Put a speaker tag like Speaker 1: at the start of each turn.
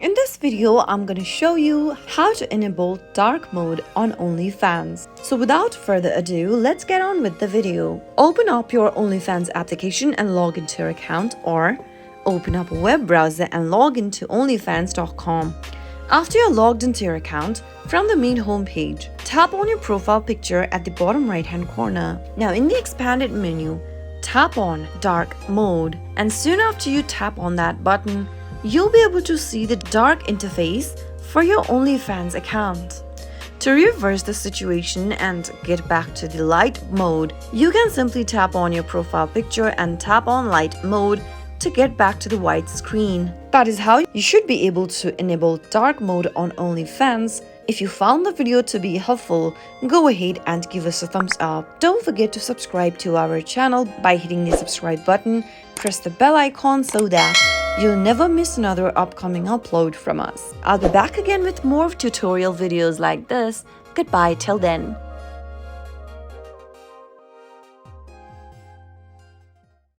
Speaker 1: In this video, I'm going to show you how to enable dark mode on OnlyFans. So without further ado, let's get on with the video. Open up your OnlyFans application and log into your account, or open up a web browser and log into onlyfans.com. After you're logged into your account, from the main homepage, tap on your profile picture at the bottom right hand corner. Now in the expanded menu, tap on dark mode, and soon after you tap on that button, you'll be able to see the dark interface for your OnlyFans account. To reverse the situation and get back to the light mode, you can simply tap on your profile picture and tap on light mode to get back to the white screen. That is how you should be able to enable dark mode on OnlyFans. If you found the video to be helpful, go ahead and give us a thumbs up. Don't forget to subscribe to our channel by hitting the subscribe button. Press the bell icon so that you'll never miss another upcoming upload from us. I'll be back again with more tutorial videos like this. Goodbye till then.